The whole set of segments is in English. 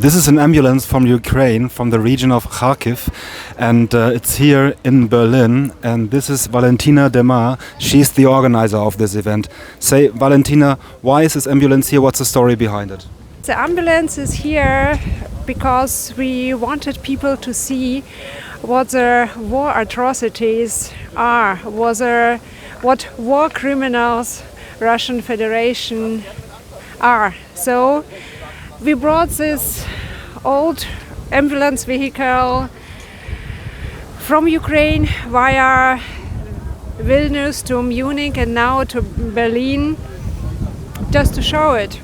This is an ambulance from Ukraine, from the region of Kharkiv, and it's here in Berlin. And this is Valentina Demar. She's the organizer of this event. Say, Valentina, why is this ambulance here? What's the story behind it? The ambulance is here because we wanted people to see what the war atrocities are, what war criminals Russian Federation are. So we brought this old ambulance vehicle from Ukraine via Vilnius to Munich and now to Berlin just to show it,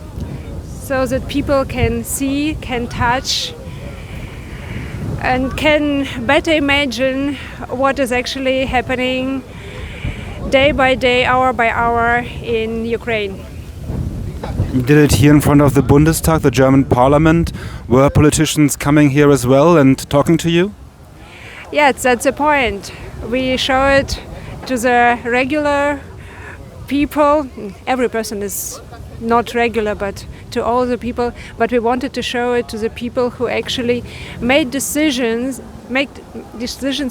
so that people can see, can touch, and can better imagine what is actually happening day by day, hour by hour in Ukraine. You did it here in front of the Bundestag, the German parliament. Were politicians coming here as well and talking to you? Yes, that's the point. We show it to the regular people. Every person is not regular, but to all the people. But we wanted to show it to the people who actually make decisions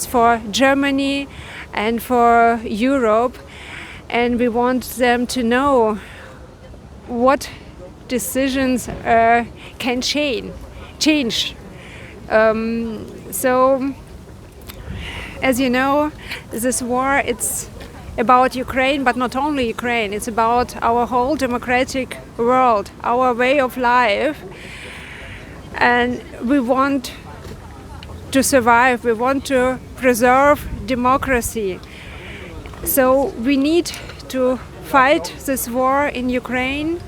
for Germany and for Europe. And we want them to know what decisions can change. So, as you know, this war, it's about Ukraine, but not only Ukraine. It's about our whole democratic world, our way of life. And we want to survive, we want to preserve democracy. So we need to fight this war in Ukraine.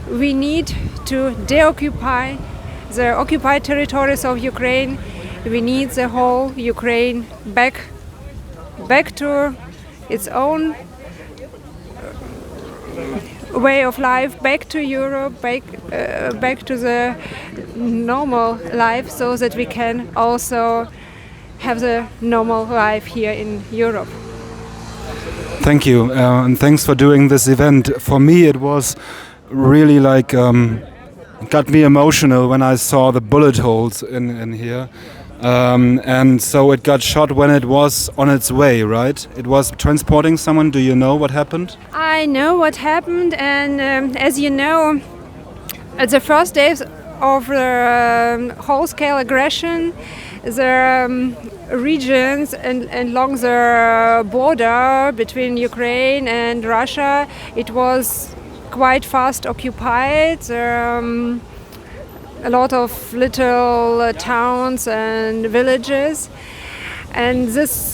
We need to deoccupy the occupied territories of Ukraine. We need the whole Ukraine back to its own way of life, back to Europe, back to the normal life, so that we can also have the normal life here in Europe. Thank you, and thanks for doing this event. For me, it was really like got me emotional when I saw the bullet holes in here, and so it got shot when it was on its way, right? It was transporting someone. Do you know what happened? I know what happened, and as you know, at the first days of the whole-scale aggression, the regions and along the border between Ukraine and Russia, it was quite fast occupied. A lot of little towns and villages, and this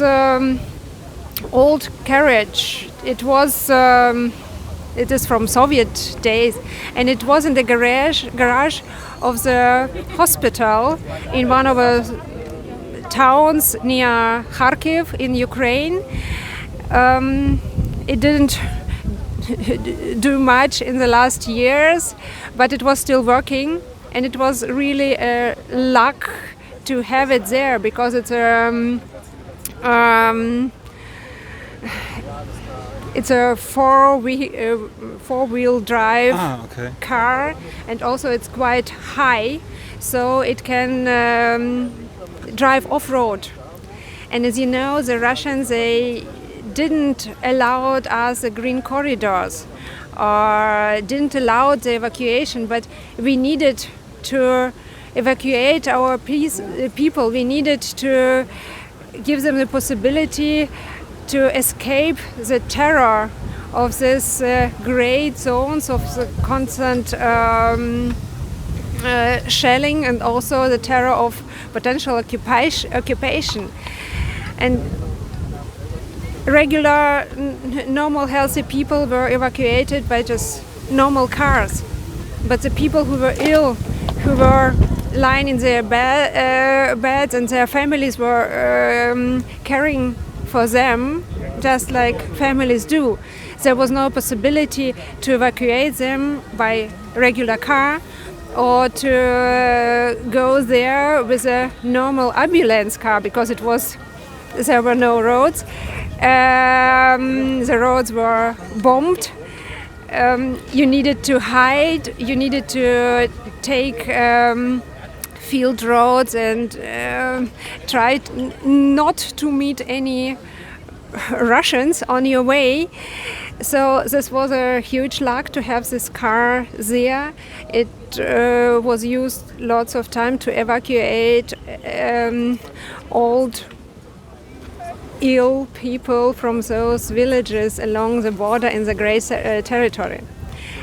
old carriage, it is from Soviet days, and it was in the garage of the hospital in one of the towns near Kharkiv in Ukraine. It didn't do much in the last years, but it was still working, and it was really a luck to have it there, because it's a four-wheel drive car, and also it's quite high, so it can drive off-road. And as you know, the Russians, they didn't allow us the green corridors or didn't allow the evacuation, but we needed to evacuate our people. We needed to give them the possibility to escape the terror of these great zones of the constant shelling, and also the terror of potential occupation. And regular, normal, healthy people were evacuated by just normal cars. But the people who were ill, who were lying in their beds, and their families were caring for them, just like families do, there was no possibility to evacuate them by regular car or to go there with a normal ambulance car, because there were no roads. The roads were bombed. You needed to hide. You needed to take field roads and tried not to meet any Russians on your way. So this was a huge luck to have this car there. It was used lots of time to evacuate old, ill people from those villages along the border in the Grey territory.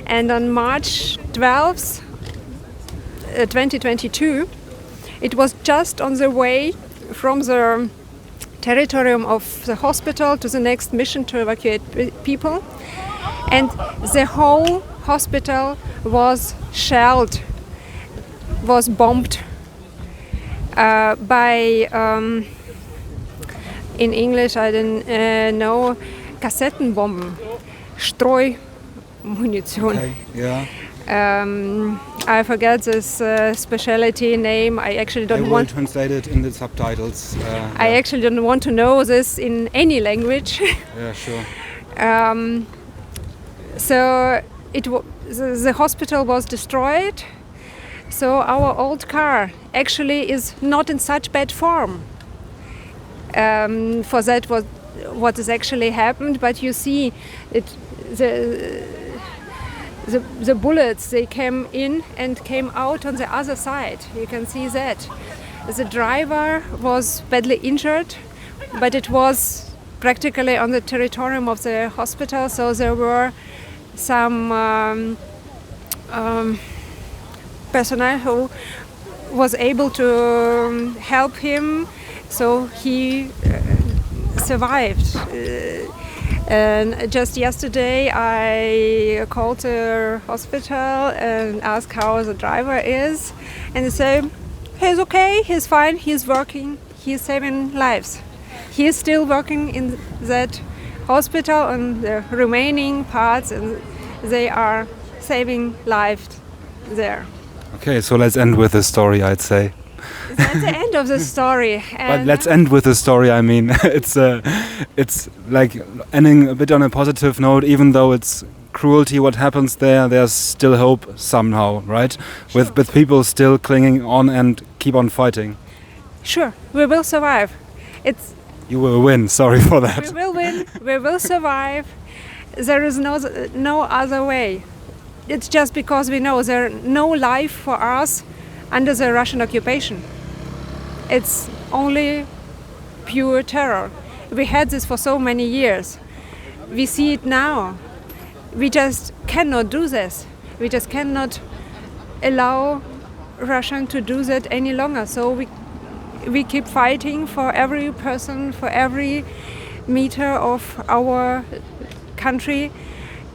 And on March 12th, 2022, it was just on the way from the territorium of the hospital to the next mission to evacuate people, and the whole hospital was shelled, was bombed by in English I didn't know, Kassettenbomben, Streumunition. Okay, yeah. I forget this specialty name. I actually I don't will want. translate it in the subtitles. I actually don't want to know this in any language. Yeah, sure. So the hospital was destroyed. So our old car actually is not in such bad form. For that, what has actually happened. But you see, the bullets, they came in and came out on the other side. You can see that. The driver was badly injured, but it was practically on the territorium of the hospital, so there were some personnel who was able to help him, so he survived. And just yesterday I called the hospital and asked how the driver is, and they say he's okay, he's fine, he's working, he's saving lives. He is still working in that hospital and the remaining parts, and they are saving lives there. Okay, so let's end with the story, I'd say. That's the end of the story. But let's end with the story. I mean, it's like ending a bit on a positive note. Even though it's cruelty, what happens there, there's still hope somehow, right? Sure. With people still clinging on and keep on fighting. Sure, we will survive. You will win. Sorry for that. We will win. We will survive. There is no other way. It's just because we know there's no life for us under the Russian occupation. It's only pure terror. We had this for so many years. We see it now. We just cannot do this. We just cannot allow Russia to do that any longer. So we keep fighting for every person, for every meter of our country,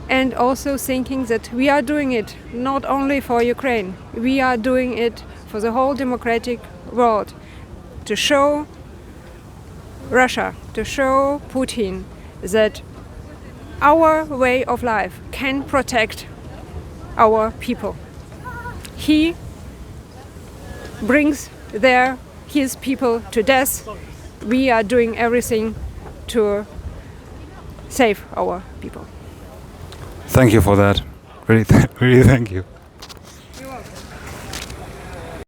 and also thinking that we are doing it not only for Ukraine, we are doing it for the whole democratic world, to show Russia, to show Putin that our way of life can protect our people. He brings his people to death. We are doing everything to save our people. Thank you for that. Really, really thank you.